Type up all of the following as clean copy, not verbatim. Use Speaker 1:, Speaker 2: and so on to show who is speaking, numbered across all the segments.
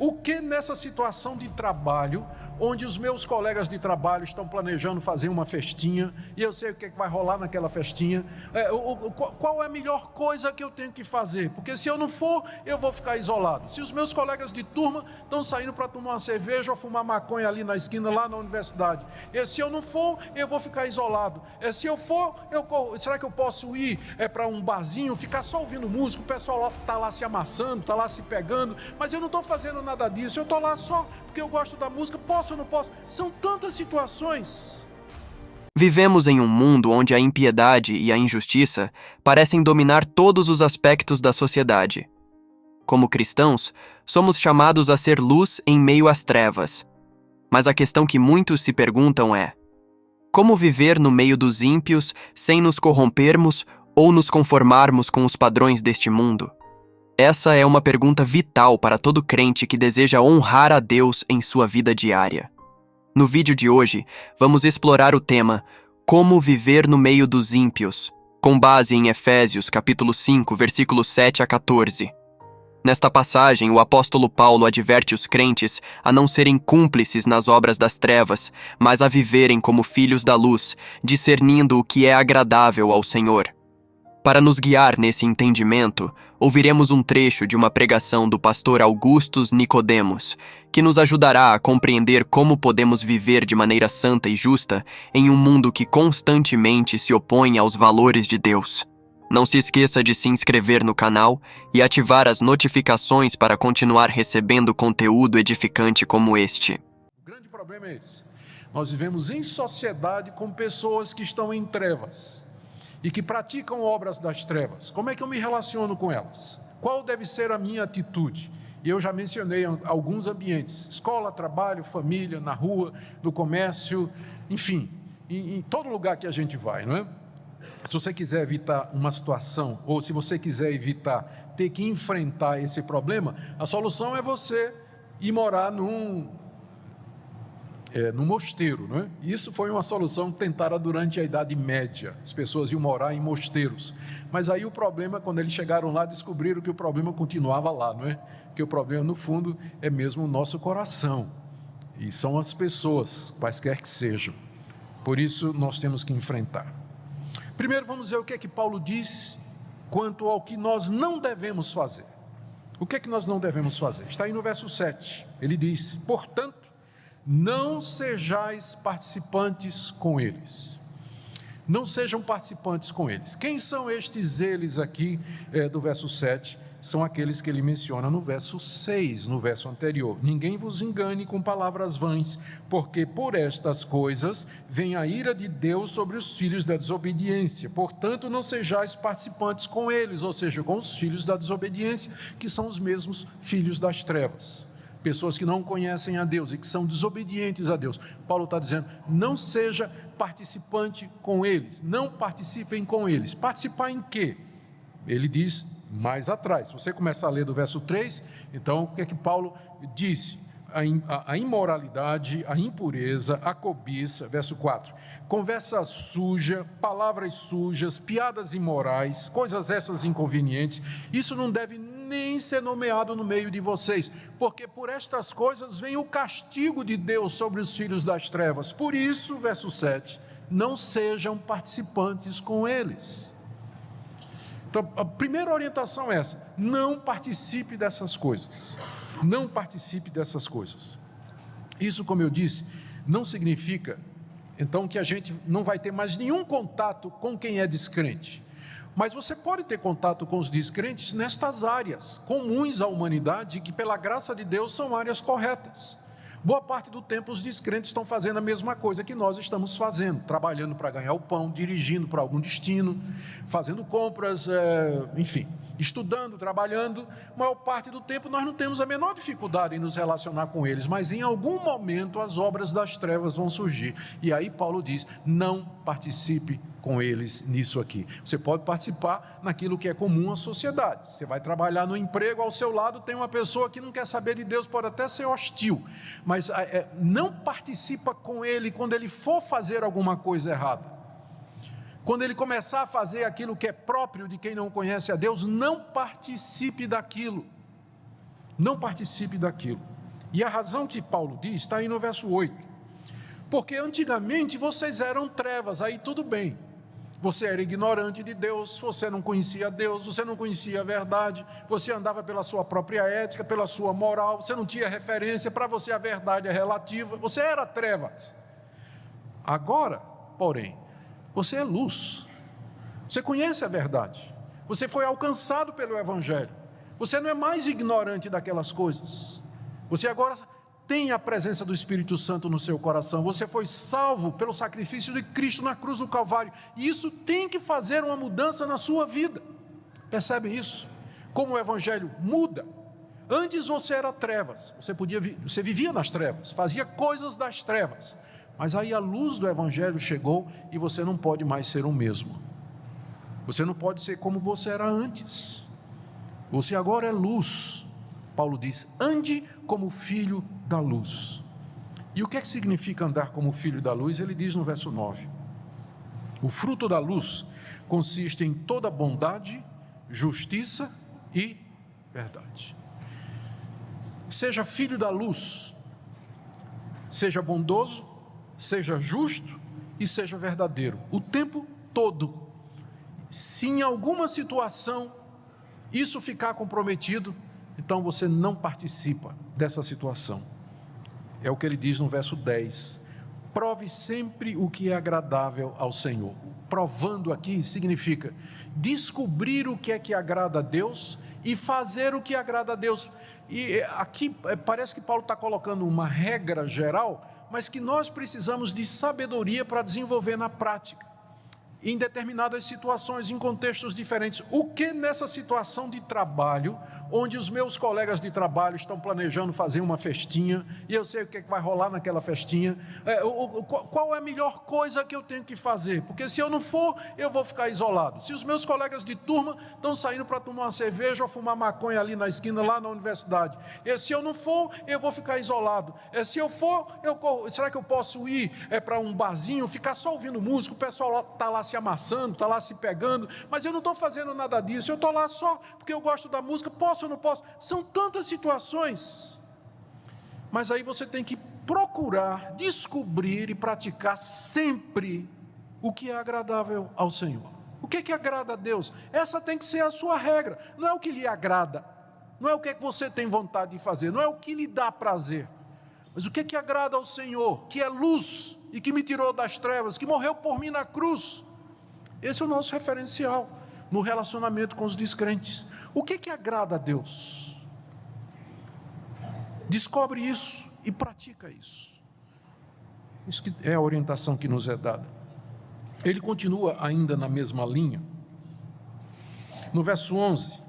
Speaker 1: O que nessa situação de trabalho, onde os meus colegas de trabalho estão planejando fazer uma festinha, e eu sei o que é que vai rolar naquela festinha, qual é a melhor coisa que eu tenho que fazer? Porque se eu não for, eu vou ficar isolado. Se os meus colegas de turma estão saindo para tomar uma cerveja ou fumar maconha ali na esquina, lá na universidade, e se eu não for, eu vou ficar isolado. Se eu for, será que eu posso ir para um barzinho, ficar só ouvindo música, o pessoal está lá se amassando, está lá se pegando, mas eu não estou fazendo nada disso, eu estou lá só porque eu gosto da música, posso ou não posso? São tantas situações.
Speaker 2: Vivemos em um mundo onde a impiedade e a injustiça parecem dominar todos os aspectos da sociedade. Como cristãos, somos chamados a ser luz em meio às trevas. Mas a questão que muitos se perguntam é: como viver no meio dos ímpios sem nos corrompermos ou nos conformarmos com os padrões deste mundo? Essa é uma pergunta vital para todo crente que deseja honrar a Deus em sua vida diária. No vídeo de hoje, vamos explorar o tema Como viver no meio dos ímpios, com base em Efésios capítulo 5, versículos 7 a 14. Nesta passagem, o apóstolo Paulo adverte os crentes a não serem cúmplices nas obras das trevas, mas a viverem como filhos da luz, discernindo o que é agradável ao Senhor. Para nos guiar nesse entendimento, ouviremos um trecho de uma pregação do pastor Augustus Nicodemos, que nos ajudará a compreender como podemos viver de maneira santa e justa em um mundo que constantemente se opõe aos valores de Deus. Não se esqueça de se inscrever no canal e ativar as notificações para continuar recebendo conteúdo edificante como este.
Speaker 1: O grande problema é esse. Nós vivemos em sociedade com pessoas que estão em trevas e que praticam obras das trevas. Como é que eu me relaciono com elas? Qual deve ser a minha atitude? E eu já mencionei alguns ambientes: escola, trabalho, família, na rua, no comércio, enfim, em todo lugar que a gente vai, não é? Se você quiser evitar uma situação, ou se você quiser evitar ter que enfrentar esse problema, a solução é você ir morar num mosteiro, não é? Isso foi uma solução tentada durante a Idade Média. As pessoas iam morar em mosteiros. Mas aí o problema, quando eles chegaram lá, descobriram que o problema continuava lá, não é? Que o problema, no fundo, é mesmo o nosso coração. E são as pessoas, quaisquer que sejam. Por isso, nós temos que enfrentar. Primeiro, vamos ver o que é que Paulo diz quanto ao que nós não devemos fazer. O que é que nós não devemos fazer? Está aí no verso 7. Ele diz: portanto, não sejais participantes com eles. Não sejam participantes com eles. Quem são estes eles aqui do verso 7? São aqueles que ele menciona no verso 6, no verso anterior. Ninguém vos engane com palavras vãs, porque por estas coisas vem a ira de Deus sobre os filhos da desobediência. Portanto, não sejais participantes com eles, ou seja, com os filhos da desobediência, que são os mesmos filhos das trevas. Pessoas que não conhecem a Deus e que são desobedientes a Deus. Paulo está dizendo: não seja participante com eles, não participem com eles. Participar em quê? Ele diz mais atrás. Se você começar a ler do verso 3, então o que é que Paulo disse? A imoralidade, a impureza, a cobiça, verso 4, conversa suja, palavras sujas, piadas imorais, coisas essas inconvenientes, isso não deve nem ser nomeado no meio de vocês, porque por estas coisas vem o castigo de Deus sobre os filhos das trevas. Por isso, verso 7, não sejam participantes com eles. Então, a primeira orientação é essa: não participe dessas coisas. Não participe dessas coisas. Isso, como eu disse, não significa, então, que a gente não vai ter mais nenhum contato com quem é descrente. Mas você pode ter contato com os descrentes nestas áreas comuns à humanidade, que pela graça de Deus são áreas corretas. Boa parte do tempo os descrentes estão fazendo a mesma coisa que nós estamos fazendo, trabalhando para ganhar o pão, dirigindo para algum destino, fazendo compras, enfim, estudando, trabalhando. A maior parte do tempo nós não temos a menor dificuldade em nos relacionar com eles, mas em algum momento as obras das trevas vão surgir. E aí Paulo diz: não participe com eles nisso aqui. Você pode participar naquilo que é comum à sociedade. Você vai trabalhar no emprego, ao seu lado tem uma pessoa que não quer saber de Deus, pode até ser hostil, mas não participa com ele quando ele for fazer alguma coisa errada. Quando ele começar a fazer aquilo que é próprio de quem não conhece a Deus, não participe daquilo. Não participe daquilo. E a razão que Paulo diz está aí no verso 8. Porque antigamente vocês eram trevas, aí tudo bem. Você era ignorante de Deus, você não conhecia Deus, você não conhecia a verdade, você andava pela sua própria ética, pela sua moral, você não tinha referência, para você a verdade é relativa, você era trevas. Agora, porém, você é luz, você conhece a verdade, você foi alcançado pelo Evangelho, você não é mais ignorante daquelas coisas, você agora tem a presença do Espírito Santo no seu coração, você foi salvo pelo sacrifício de Cristo na cruz do Calvário, e isso tem que fazer uma mudança na sua vida. Percebe isso? Como o Evangelho muda. Antes você era trevas, você vivia nas trevas, fazia coisas das trevas, mas aí a luz do Evangelho chegou e você não pode mais ser o mesmo. Você não pode ser como você era antes. Você agora é luz. Paulo diz, ande como filho da luz. E o que é que significa andar como filho da luz? Ele diz no verso 9, o fruto da luz consiste em toda bondade, justiça e verdade. Seja filho da luz, seja bondoso, seja justo e seja verdadeiro, o tempo todo. Se em alguma situação isso ficar comprometido, então você não participa dessa situação. É o que ele diz no verso 10. Prove sempre o que é agradável ao Senhor. Provando aqui significa descobrir o que é que agrada a Deus e fazer o que agrada a Deus. E aqui parece que Paulo está colocando uma regra geral, mas que nós precisamos de sabedoria para desenvolver na prática. Em determinadas situações, em contextos diferentes. O que nessa situação de trabalho, onde os meus colegas de trabalho estão planejando fazer uma festinha, e eu sei o que vai rolar naquela festinha, qual é a melhor coisa que eu tenho que fazer? Porque se eu não for, eu vou ficar isolado. Se os meus colegas de turma estão saindo para tomar uma cerveja ou fumar maconha ali na esquina, lá na universidade, e se eu não for, eu vou ficar isolado. Se eu for, será que eu posso ir para um barzinho, ficar só ouvindo música, o pessoal está lá se amassando, está lá se pegando, mas eu não estou fazendo nada disso, eu estou lá só porque eu gosto da música, posso ou não posso? São tantas situações, mas aí você tem que procurar, descobrir e praticar sempre o que é agradável ao Senhor. O que é que agrada a Deus? Essa tem que ser a sua regra, não é o que lhe agrada, não é o que é que você tem vontade de fazer, não é o que lhe dá prazer, mas o que é que agrada ao Senhor, que é luz e que me tirou das trevas, que morreu por mim na cruz. Esse é o nosso referencial no relacionamento com os descrentes. O que é que agrada a Deus? Descobre isso e pratica isso. Isso que é a orientação que nos é dada. Ele continua ainda na mesma linha. No verso 11,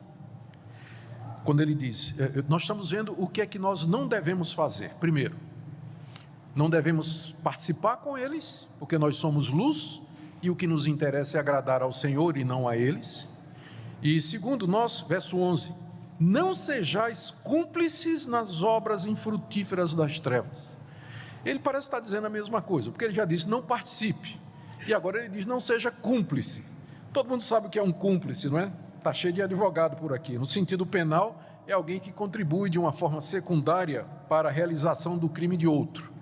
Speaker 1: quando ele diz, nós estamos vendo o que é que nós não devemos fazer. Primeiro, não devemos participar com eles, porque nós somos luz, e o que nos interessa é agradar ao Senhor e não a eles. E segundo nós, verso 11, não sejais cúmplices nas obras infrutíferas das trevas. Ele parece estar dizendo a mesma coisa, porque ele já disse não participe, e agora ele diz não seja cúmplice. Todo mundo sabe o que é um cúmplice, não é? Está cheio de advogado por aqui. No sentido penal, é alguém que contribui de uma forma secundária para a realização do crime de outro.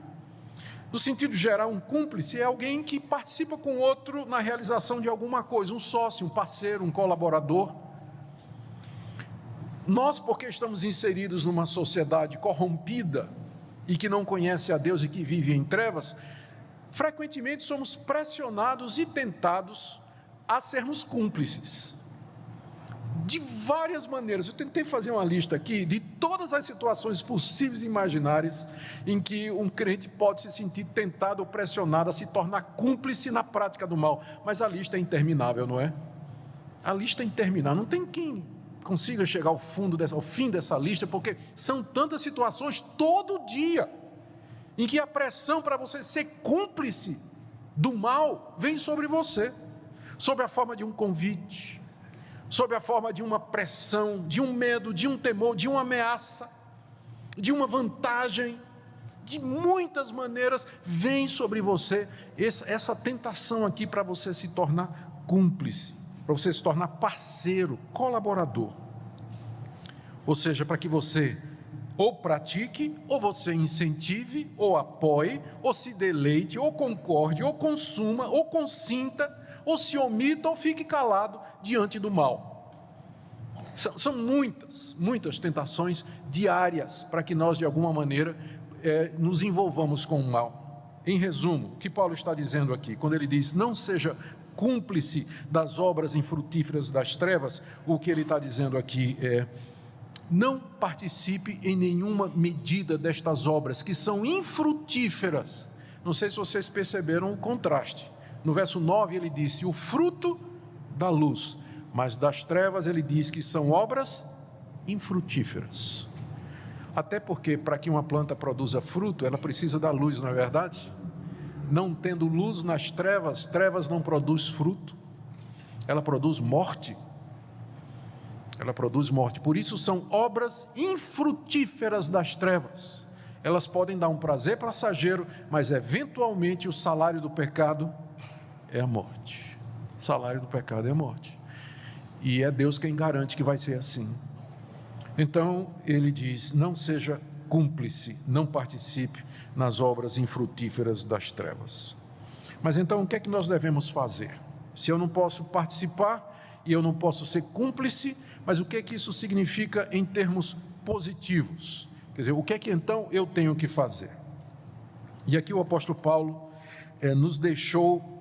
Speaker 1: No sentido geral, um cúmplice é alguém que participa com outro na realização de alguma coisa, um sócio, um parceiro, um colaborador. Nós, porque estamos inseridos numa sociedade corrompida e que não conhece a Deus e que vive em trevas, frequentemente somos pressionados e tentados a sermos cúmplices. De várias maneiras. Eu tentei fazer uma lista aqui de todas as situações possíveis e imaginárias em que um crente pode se sentir tentado ou pressionado a se tornar cúmplice na prática do mal, mas a lista é interminável, não é? A lista é interminável, não tem quem consiga chegar ao fim dessa lista, porque são tantas situações todo dia em que a pressão para você ser cúmplice do mal vem sobre você, sob a forma de um convite, sob a forma de uma pressão, de um medo, de um temor, de uma ameaça, de uma vantagem, de muitas maneiras vem sobre você essa tentação aqui para você se tornar cúmplice, para você se tornar parceiro, colaborador. Ou seja, para que você Ou pratique, ou você incentive, ou apoie, ou se deleite, ou concorde, ou consuma, ou consinta, ou se omita, ou fique calado diante do mal. São muitas tentações diárias para que nós, de alguma maneira, nos envolvamos com o mal. Em resumo, o que Paulo está dizendo aqui, quando ele diz, não seja cúmplice das obras infrutíferas das trevas, o que ele está dizendo aqui é, não participe em nenhuma medida destas obras que são infrutíferas. Não sei se vocês perceberam o contraste. No verso 9 ele disse, o fruto da luz, mas das trevas ele diz que são obras infrutíferas. Até porque para que uma planta produza fruto, ela precisa da luz, não é verdade? Não tendo luz nas trevas, trevas não produz fruto, ela produz morte. Ela produz morte, por isso são obras infrutíferas das trevas. Elas podem dar um prazer passageiro, mas eventualmente o salário do pecado é a morte. O salário do pecado é a morte. E é Deus quem garante que vai ser assim. Então ele diz, não seja cúmplice, não participe nas obras infrutíferas das trevas. Mas então o que é que nós devemos fazer? Se eu não posso participar e eu não posso ser cúmplice, mas o que é que isso significa em termos positivos? Quer dizer, o que é que então eu tenho que fazer? E aqui o apóstolo Paulo nos deixou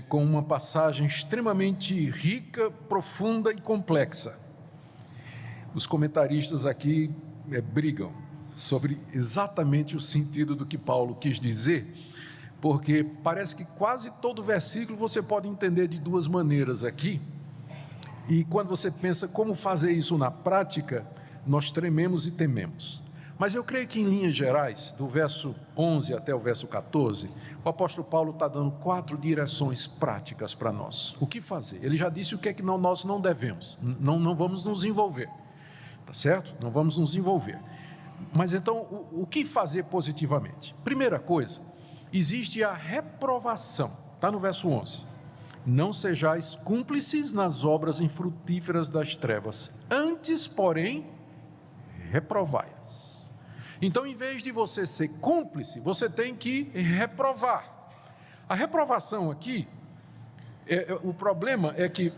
Speaker 1: com uma passagem extremamente rica, profunda e complexa. Os comentaristas aqui brigam sobre exatamente o sentido do que Paulo quis dizer, porque parece que quase todo versículo você pode entender de duas maneiras aqui, e quando você pensa como fazer isso na prática, nós trememos e tememos. Mas eu creio que em linhas gerais, do verso 11 até o verso 14, o apóstolo Paulo está dando 4 direções práticas para nós. O que fazer? Ele já disse o que é que nós não devemos, não vamos nos envolver, tá certo? Não vamos nos envolver. Mas então, o que fazer positivamente? Primeira coisa, existe a reprovação, está no verso 11. Não sejais cúmplices nas obras infrutíferas das trevas, antes, porém, reprovai-as. Então, em vez de você ser cúmplice, você tem que reprovar. A reprovação aqui, o problema é que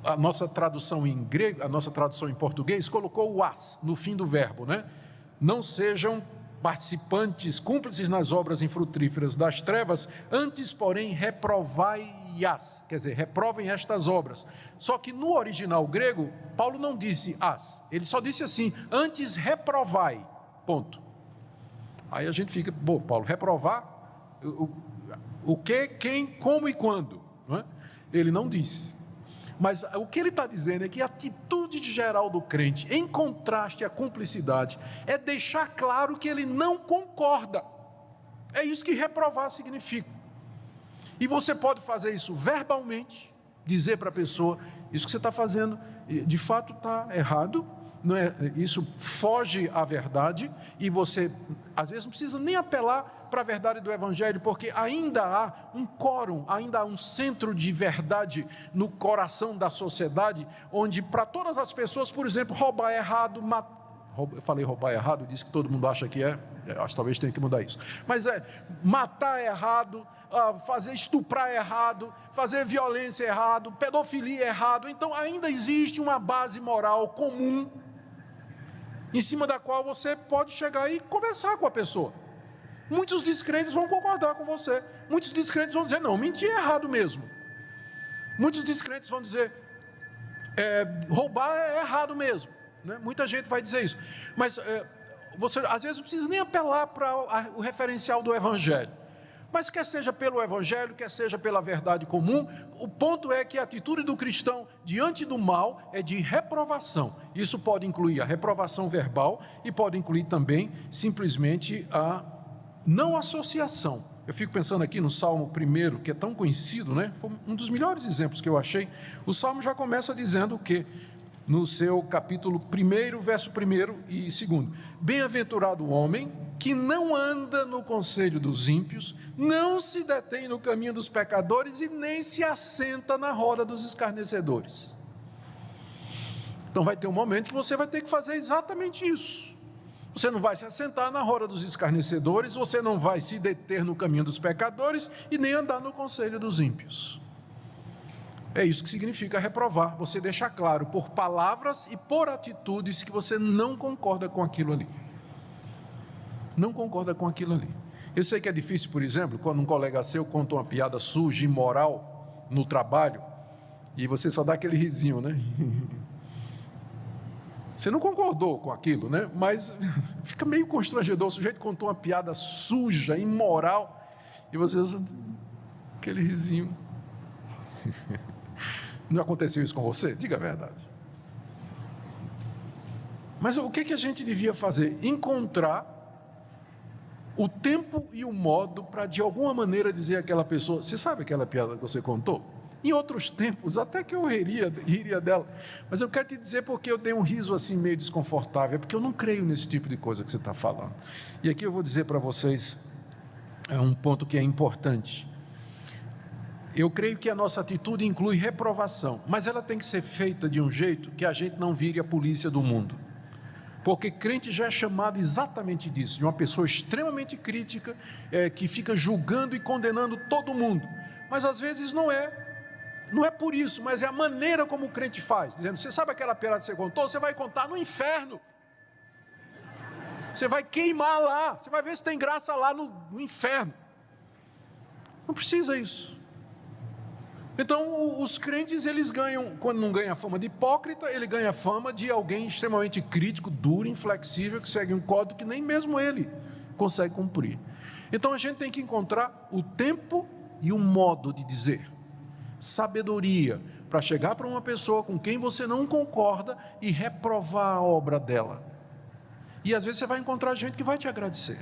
Speaker 1: a nossa tradução em grego, a nossa tradução em português, colocou o as no fim do verbo, né? Não sejam participantes, cúmplices nas obras infrutíferas das trevas, antes, porém, reprovai-as, quer dizer, reprovem estas obras. Só que no original grego, Paulo não disse as, ele só disse assim, antes reprovai, ponto. Aí a gente fica, bom, Paulo, reprovar, o que, quem, como e quando, não é? Ele não disse. Mas o que ele está dizendo é que a atitude geral do crente, em contraste à cumplicidade, é deixar claro que ele não concorda. É isso que reprovar significa. E você pode fazer isso verbalmente, dizer para a pessoa, isso que você está fazendo, de fato está errado, não é? Isso foge à verdade, e você, às vezes, não precisa nem apelar para a verdade do Evangelho, porque ainda há um quórum, ainda há um centro de verdade no coração da sociedade, onde para todas as pessoas, por exemplo, roubar é errado, eu falei roubar é errado, disse que todo mundo acha que acho que talvez tenha que mudar isso, mas matar é errado, estuprar é errado, fazer violência é errado, pedofilia é errado. Então ainda existe uma base moral comum, em cima da qual você pode chegar e conversar com a pessoa. Muitos descrentes vão concordar com você, muitos descrentes vão dizer, não, mentir é errado mesmo. Muitos descrentes vão dizer, roubar é errado mesmo, né? Muita gente vai dizer isso, mas você às vezes não precisa nem apelar para o referencial do Evangelho, mas quer seja pelo Evangelho, quer seja pela verdade comum, o ponto é que a atitude do cristão diante do mal é de reprovação. Isso pode incluir a reprovação verbal e pode incluir também simplesmente a não associação. Eu fico pensando aqui no Salmo 1, que é tão conhecido, né? Foi um dos melhores exemplos que eu achei. O Salmo já começa dizendo o quê? No seu capítulo 1, verso 1 e 2. Bem-aventurado o homem que não anda no conselho dos ímpios, não se detém no caminho dos pecadores e nem se assenta na roda dos escarnecedores. Então vai ter um momento que você vai ter que fazer exatamente isso. Você não vai se assentar na roda dos escarnecedores, você não vai se deter no caminho dos pecadores e nem andar no conselho dos ímpios. É isso que significa reprovar, você deixar claro por palavras e por atitudes que você não concorda com aquilo ali. Não concorda com aquilo ali. Eu sei que é difícil, por exemplo, quando um colega seu conta uma piada suja, imoral, no trabalho, e você só dá aquele risinho, né? Você não concordou com aquilo, né? Mas fica meio constrangedor, o sujeito contou uma piada suja, imoral, e você aquele risinho. Não aconteceu isso com você? Diga a verdade. Mas o que a gente devia fazer? Encontrar o tempo e o modo para, de alguma maneira, dizer àquela pessoa: você sabe aquela piada que você contou? Em outros tempos, até que eu riria dela. Mas eu quero te dizer porque eu tenho um riso assim meio desconfortável, porque eu não creio nesse tipo de coisa que você está falando. E aqui eu vou dizer para vocês um ponto que é importante. Eu creio que a nossa atitude inclui reprovação, mas ela tem que ser feita de um jeito que a gente não vire a polícia do mundo. Porque crente já é chamado exatamente disso, de uma pessoa extremamente crítica, que fica julgando e condenando todo mundo. Mas às vezes não é por isso, mas é a maneira como o crente faz, dizendo: você sabe aquela piada que você contou? Você vai contar no inferno. Você vai queimar lá, você vai ver se tem graça lá no inferno. Não precisa isso. Então, os crentes, eles ganham, quando não ganha a fama de hipócrita, ele ganha a fama de alguém extremamente crítico, duro, inflexível, que segue um código que nem mesmo ele consegue cumprir. Então, a gente tem que encontrar o tempo e o modo de dizer. Sabedoria, para chegar para uma pessoa com quem você não concorda e reprovar a obra dela. E às vezes você vai encontrar gente que vai te agradecer.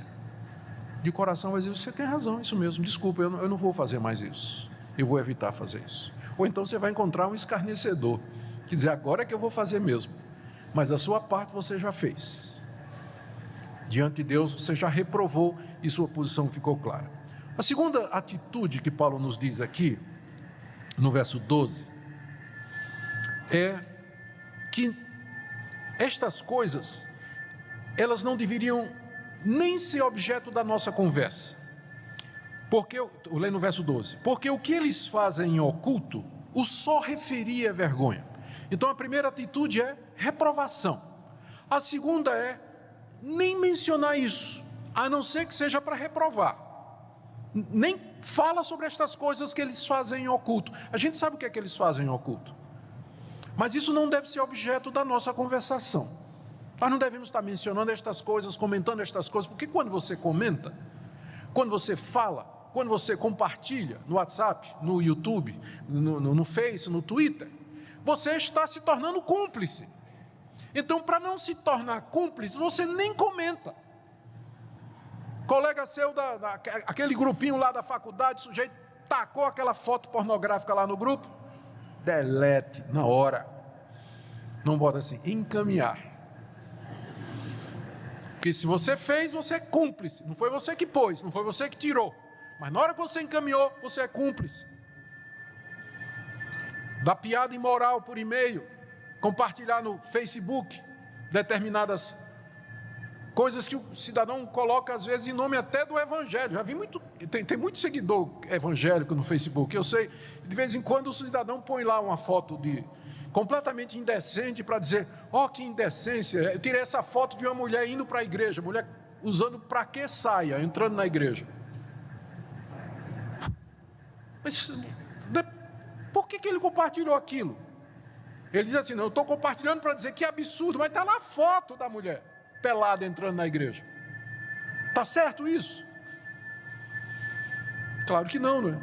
Speaker 1: De coração vai dizer: você tem razão, isso mesmo, desculpa, eu não vou fazer mais isso. Eu vou evitar fazer isso. Ou então você vai encontrar um escarnecedor, que diz: agora é que eu vou fazer mesmo. Mas a sua parte você já fez. Diante de Deus você já reprovou e sua posição ficou clara. A segunda atitude que Paulo nos diz aqui, no verso 12, é que estas coisas, elas não deveriam nem ser objeto da nossa conversa. Porque, eu leio no verso 12, porque o que eles fazem em oculto, o só referia vergonha. Então a primeira atitude é reprovação. A segunda é nem mencionar isso, a não ser que seja para reprovar. Nem fala sobre estas coisas que eles fazem em oculto. A gente sabe o que é que eles fazem em oculto. Mas isso não deve ser objeto da nossa conversação. Nós não devemos estar mencionando estas coisas, comentando estas coisas, porque quando você comenta, quando você fala, quando você compartilha no WhatsApp, no YouTube, no Face, no Twitter, você está se tornando cúmplice. Então, para não se tornar cúmplice, você nem comenta. Colega seu, aquele grupinho lá da faculdade, o sujeito tacou aquela foto pornográfica lá no grupo, delete na hora. Não bota assim, encaminhar. Porque se você fez, você é cúmplice. Não foi você que pôs, não foi você que tirou. Mas na hora que você encaminhou, você é cúmplice. Da piada imoral por e-mail, compartilhar no Facebook determinadas coisas que o cidadão coloca às vezes em nome até do evangelho. Já vi muito, tem muito seguidor evangélico no Facebook, eu sei. De vez em quando o cidadão põe lá uma foto completamente indecente para dizer: ó, que indecência, eu tirei essa foto de uma mulher indo para a igreja, mulher usando para que saia, entrando na igreja. Mas por que ele compartilhou aquilo? Ele diz assim: não, eu estou compartilhando para dizer que absurdo, mas está lá a foto da mulher pelada entrando na igreja. Está certo isso? Claro que não, não é?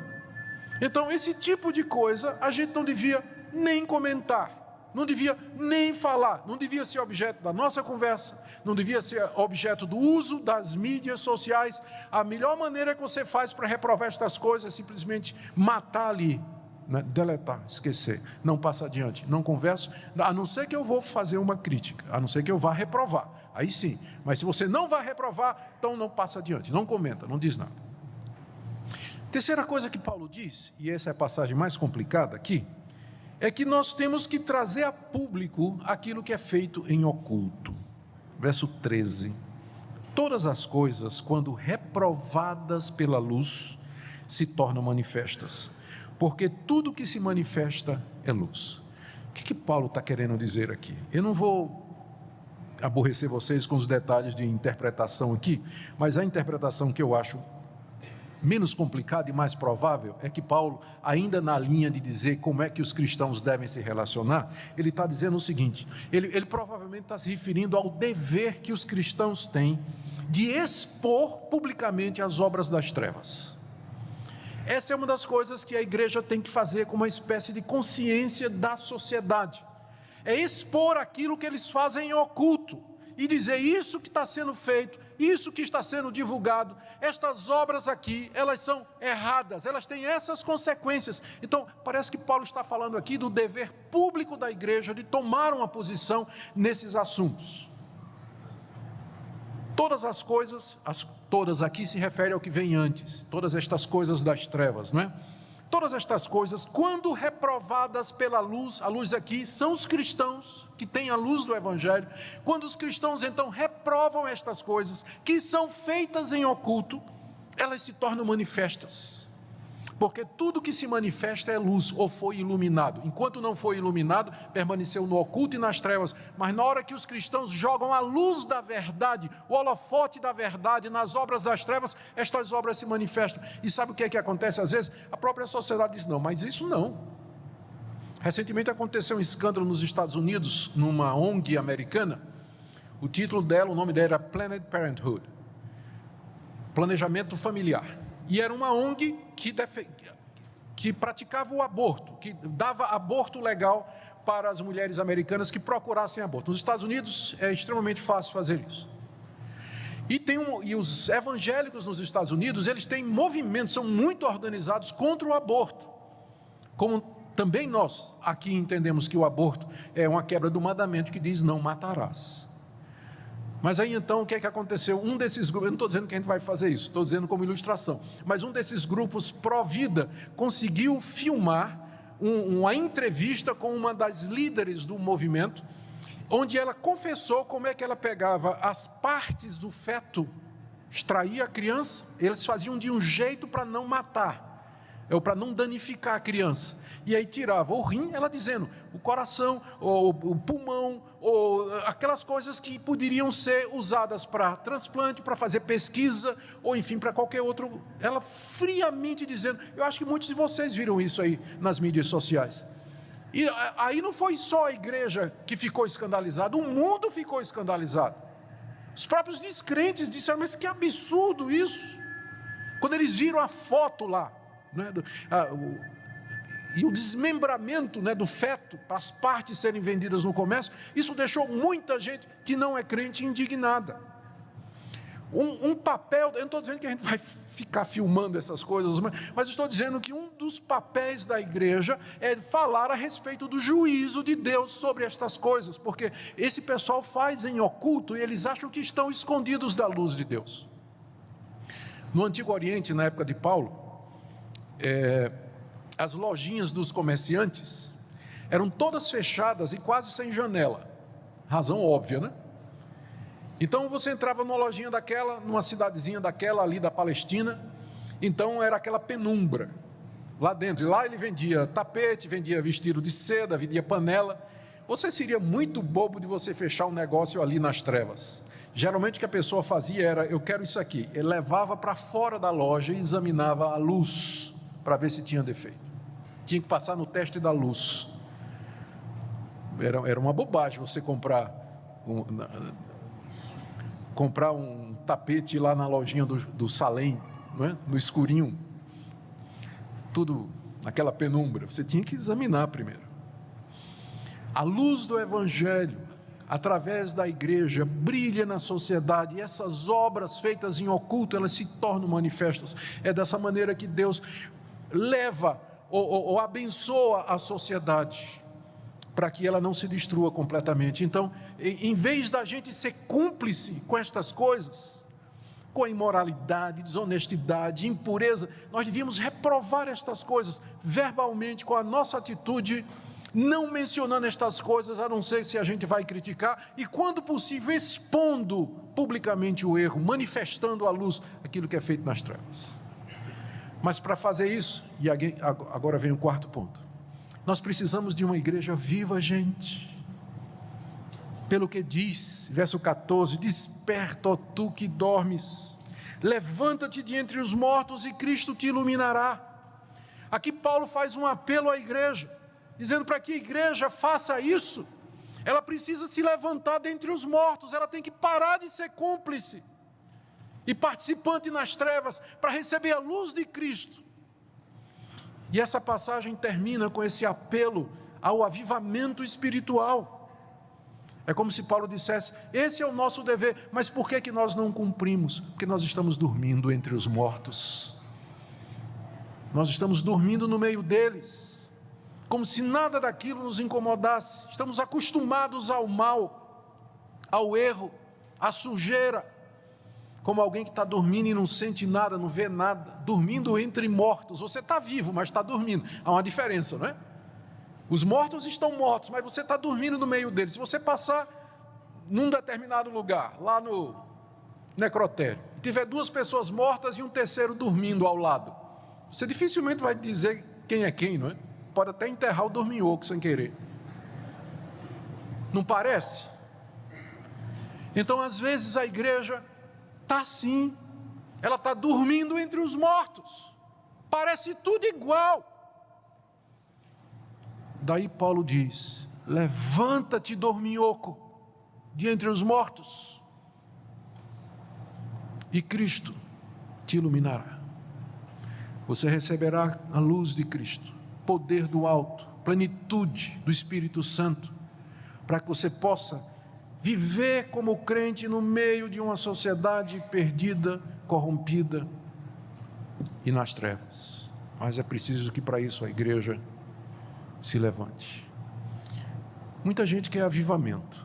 Speaker 1: Então esse tipo de coisa a gente não devia nem comentar, não devia nem falar, não devia ser objeto da nossa conversa, não devia ser objeto do uso das mídias sociais. A melhor maneira que você faz para reprovar estas coisas é simplesmente matar ali, né? Deletar, esquecer, não passa adiante, não converso, a não ser que eu vou fazer uma crítica, a não ser que eu vá reprovar, aí sim. Mas se você não vai reprovar, então não passa adiante, não comenta, não diz nada. Terceira coisa que Paulo diz, e essa é a passagem mais complicada aqui, é que nós temos que trazer a público aquilo que é feito em oculto. Verso 13. Todas as coisas, quando reprovadas pela luz, se tornam manifestas, porque tudo que se manifesta é luz. O que Paulo está querendo dizer aqui? Eu não vou aborrecer vocês com os detalhes de interpretação aqui, mas a interpretação que eu acho menos complicada e mais provável é que Paulo, ainda na linha de dizer como é que os cristãos devem se relacionar, ele está dizendo o seguinte, ele provavelmente está se referindo ao dever que os cristãos têm de expor publicamente as obras das trevas. Essa é uma das coisas que a igreja tem que fazer com uma espécie de consciência da sociedade. É expor aquilo que eles fazem em oculto e dizer isso que está sendo feito, isso que está sendo divulgado, estas obras aqui, elas são erradas, elas têm essas consequências. Então, parece que Paulo está falando aqui do dever público da igreja de tomar uma posição nesses assuntos. Todas as coisas, todas aqui se refere ao que vem antes, todas estas coisas das trevas, não é? Todas estas coisas, quando reprovadas pela luz, a luz aqui são os cristãos que têm a luz do Evangelho, quando os cristãos então reprovam estas coisas, que são feitas em oculto, elas se tornam manifestas, porque tudo que se manifesta é luz, ou foi iluminado. Enquanto não foi iluminado, permaneceu no oculto e nas trevas, mas na hora que os cristãos jogam a luz da verdade, o holofote da verdade nas obras das trevas, estas obras se manifestam. E sabe o que é que acontece às vezes? A própria sociedade diz, não, mas isso não. Recentemente aconteceu um escândalo nos Estados Unidos, numa ONG americana, o título dela, o nome dela era Planned Parenthood, Planejamento Familiar. E era uma ONG que praticava o aborto, que dava aborto legal para as mulheres americanas que procurassem aborto. Nos Estados Unidos é extremamente fácil fazer isso. E os evangélicos nos Estados Unidos, eles têm movimentos, são muito organizados contra o aborto. Como também nós aqui entendemos que o aborto é uma quebra do mandamento que diz não matarás. Mas aí então o que é que aconteceu? Um desses grupos, eu não estou dizendo que a gente vai fazer isso, estou dizendo como ilustração, mas um desses grupos pró-vida conseguiu filmar uma entrevista com uma das líderes do movimento, onde ela confessou como é que ela pegava as partes do feto, extraía a criança, eles faziam de um jeito para não matar, ou para não danificar a criança. E aí tirava o rim, ela dizendo, o coração, ou o pulmão, ou aquelas coisas que poderiam ser usadas para transplante, para fazer pesquisa, ou enfim, para qualquer outro. Ela friamente dizendo, eu acho que muitos de vocês viram isso aí nas mídias sociais. E aí não foi só a igreja que ficou escandalizada, o mundo ficou escandalizado. Os próprios descrentes disseram, mas que absurdo isso. Quando eles viram a foto lá, né, e o desmembramento, né, do feto, para as partes serem vendidas no comércio, isso deixou muita gente que não é crente indignada. Um papel, eu não estou dizendo que a gente vai ficar filmando essas coisas, mas estou dizendo que um dos papéis da igreja é falar a respeito do juízo de Deus sobre estas coisas, porque esse pessoal faz em oculto e eles acham que estão escondidos da luz de Deus. No Antigo Oriente, na época de Paulo, as lojinhas dos comerciantes eram todas fechadas e quase sem janela, razão óbvia, né? Então você entrava numa lojinha daquela, numa cidadezinha daquela ali da Palestina, então era aquela penumbra lá dentro, e lá ele vendia tapete, vendia vestido de seda, vendia panela. Você seria muito bobo de você fechar um negócio ali nas trevas. Geralmente o que a pessoa fazia era, eu quero isso aqui, ele levava para fora da loja e examinava a luz para ver se tinha defeito. Tinha que passar no teste da luz. Era uma bobagem você comprar um tapete lá na lojinha do Salem, não é? No escurinho, tudo naquela penumbra. Você tinha que examinar primeiro. A luz do Evangelho, através da igreja, brilha na sociedade, e essas obras feitas em oculto, elas se tornam manifestas. É dessa maneira que Deus leva ou abençoa a sociedade, para que ela não se destrua completamente. Então, em vez da gente ser cúmplice com estas coisas, com a imoralidade, desonestidade, impureza, nós devíamos reprovar estas coisas verbalmente, com a nossa atitude não mencionando estas coisas, a não ser se a gente vai criticar, e quando possível, expondo publicamente o erro, manifestando à luz aquilo que é feito nas trevas. Mas para fazer isso, e agora vem o quarto ponto, nós precisamos de uma igreja viva, gente. Pelo que diz, verso 14, desperta, ó tu que dormes, levanta-te de entre os mortos e Cristo te iluminará. Aqui Paulo faz um apelo à igreja, dizendo para que a igreja faça isso, ela precisa se levantar dentre os mortos, ela tem que parar de ser cúmplice e participante nas trevas, para receber a luz de Cristo. E essa passagem termina com esse apelo ao avivamento espiritual. É como se Paulo dissesse, esse é o nosso dever, mas por que nós não cumprimos? Porque nós estamos dormindo entre os mortos. Nós estamos dormindo no meio deles, como se nada daquilo nos incomodasse. Estamos acostumados ao mal, ao erro, à sujeira, como alguém que está dormindo e não sente nada, não vê nada, dormindo entre mortos. Você está vivo, mas está dormindo. Há uma diferença, não é? Os mortos estão mortos, mas você está dormindo no meio deles. Se você passar num determinado lugar, lá no necrotério, e tiver duas pessoas mortas e um terceiro dormindo ao lado, você dificilmente vai dizer quem é quem, não é? Pode até enterrar o dorminhoco sem querer. Não parece? Então, às vezes, a igreja está assim, ela está dormindo entre os mortos, parece tudo igual. Daí Paulo diz, levanta-te, dorminhoco, de entre os mortos, e Cristo te iluminará. Você receberá a luz de Cristo, poder do alto, plenitude do Espírito Santo, para que você possa viver como crente no meio de uma sociedade perdida, corrompida e nas trevas. Mas é preciso que para isso a igreja se levante. Muita gente quer avivamento.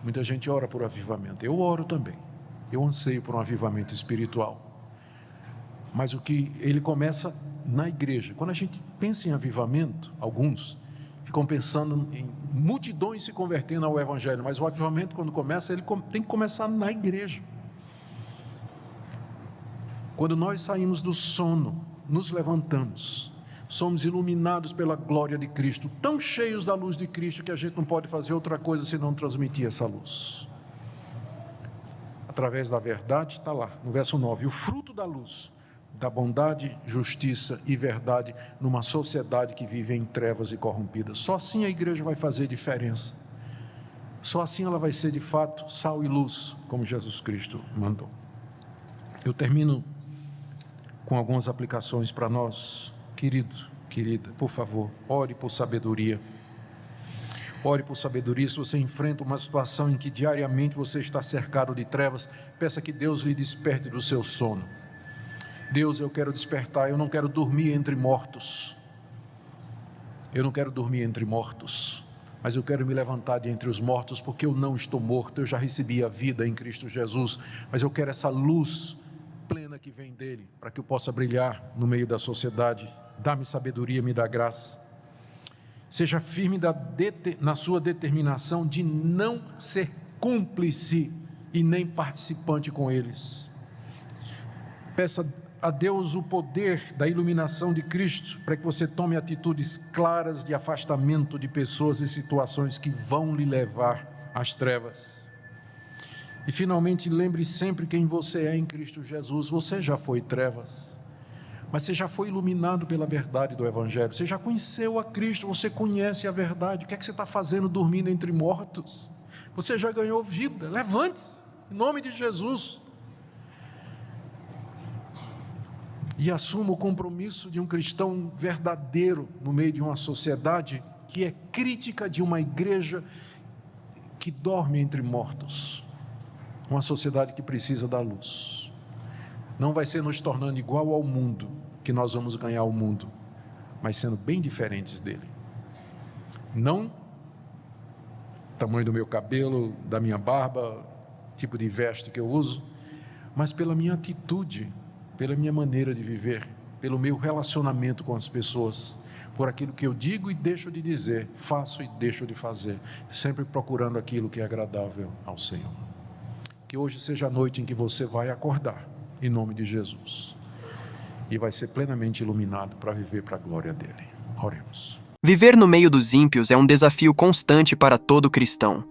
Speaker 1: Muita gente ora por avivamento. Eu oro também. Eu anseio por um avivamento espiritual. Mas o que ele começa na igreja. Quando a gente pensa em avivamento, alguns ficam pensando em multidões se convertendo ao evangelho, mas o avivamento, quando começa, ele tem que começar na igreja. Quando nós saímos do sono, nos levantamos, somos iluminados pela glória de Cristo, tão cheios da luz de Cristo que a gente não pode fazer outra coisa senão transmitir essa luz. Através da verdade, está lá, no verso 9, o fruto da luz, da bondade, justiça e verdade numa sociedade que vive em trevas e corrompida. Só assim a igreja vai fazer diferença. Só assim ela vai ser de fato sal e luz, como Jesus Cristo mandou. Eu termino com algumas aplicações para nós. Querido, querida, por favor, ore por sabedoria. Ore por sabedoria. Se você enfrenta uma situação em que diariamente você está cercado de trevas, peça que Deus lhe desperte do seu sono. Deus, eu quero despertar, eu não quero dormir entre mortos. Eu não quero dormir entre mortos, mas eu quero me levantar de entre os mortos, porque eu não estou morto, eu já recebi a vida em Cristo Jesus, mas eu quero essa luz plena que vem dele, para que eu possa brilhar no meio da sociedade. Dá-me sabedoria, me dá graça. Seja firme na sua determinação de não ser cúmplice e nem participante com eles. Peça a Deus o poder da iluminação de Cristo, para que você tome atitudes claras de afastamento de pessoas e situações que vão lhe levar às trevas. E finalmente, lembre sempre quem você é em Cristo Jesus. Você já foi trevas, mas você já foi iluminado pela verdade do Evangelho. Você já conheceu a Cristo, você conhece a verdade. O que é que você está fazendo dormindo entre mortos? Você já ganhou vida. Levante-se, em nome de Jesus. E assuma o compromisso de um cristão verdadeiro no meio de uma sociedade que é crítica de uma igreja que dorme entre mortos. Uma sociedade que precisa da luz. Não vai ser nos tornando igual ao mundo que nós vamos ganhar o mundo, mas sendo bem diferentes dele. Não tamanho do meu cabelo, da minha barba, tipo de veste que eu uso, mas pela minha atitude, pela minha maneira de viver, pelo meu relacionamento com as pessoas, por aquilo que eu digo e deixo de dizer, faço e deixo de fazer, sempre procurando aquilo que é agradável ao Senhor. Que hoje seja a noite em que você vai acordar, em nome de Jesus, e vai ser plenamente iluminado para viver para a glória dele. Oremos.
Speaker 2: Viver no meio dos ímpios é um desafio constante para todo cristão.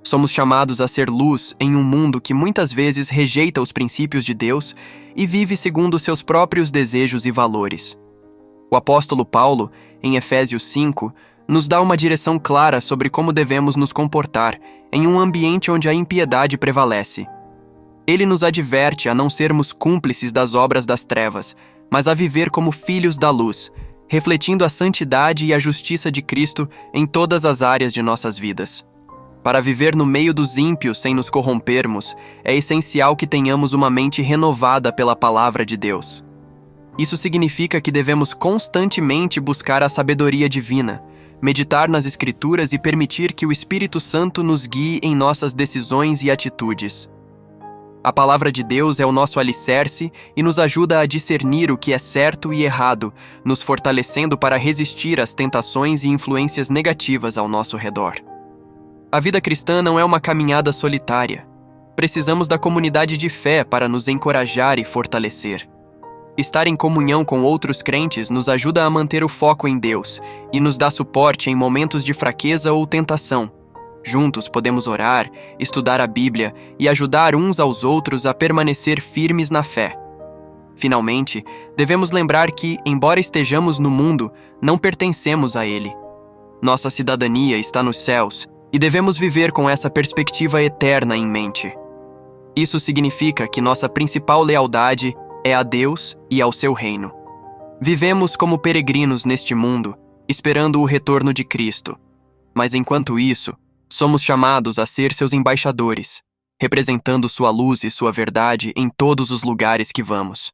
Speaker 2: Somos chamados a ser luz em um mundo que muitas vezes rejeita os princípios de Deus e vive segundo seus próprios desejos e valores. O apóstolo Paulo, em Efésios 5, nos dá uma direção clara sobre como devemos nos comportar em um ambiente onde a impiedade prevalece. Ele nos adverte a não sermos cúmplices das obras das trevas, mas a viver como filhos da luz, refletindo a santidade e a justiça de Cristo em todas as áreas de nossas vidas. Para viver no meio dos ímpios sem nos corrompermos, é essencial que tenhamos uma mente renovada pela palavra de Deus. Isso significa que devemos constantemente buscar a sabedoria divina, meditar nas Escrituras e permitir que o Espírito Santo nos guie em nossas decisões e atitudes. A palavra de Deus é o nosso alicerce e nos ajuda a discernir o que é certo e errado, nos fortalecendo para resistir às tentações e influências negativas ao nosso redor. A vida cristã não é uma caminhada solitária. Precisamos da comunidade de fé para nos encorajar e fortalecer. Estar em comunhão com outros crentes nos ajuda a manter o foco em Deus e nos dá suporte em momentos de fraqueza ou tentação. Juntos podemos orar, estudar a Bíblia e ajudar uns aos outros a permanecer firmes na fé. Finalmente, devemos lembrar que, embora estejamos no mundo, não pertencemos a ele. Nossa cidadania está nos céus e devemos viver com essa perspectiva eterna em mente. Isso significa que nossa principal lealdade é a Deus e ao seu reino. Vivemos como peregrinos neste mundo, esperando o retorno de Cristo. Mas enquanto isso, somos chamados a ser seus embaixadores, representando sua luz e sua verdade em todos os lugares que vamos.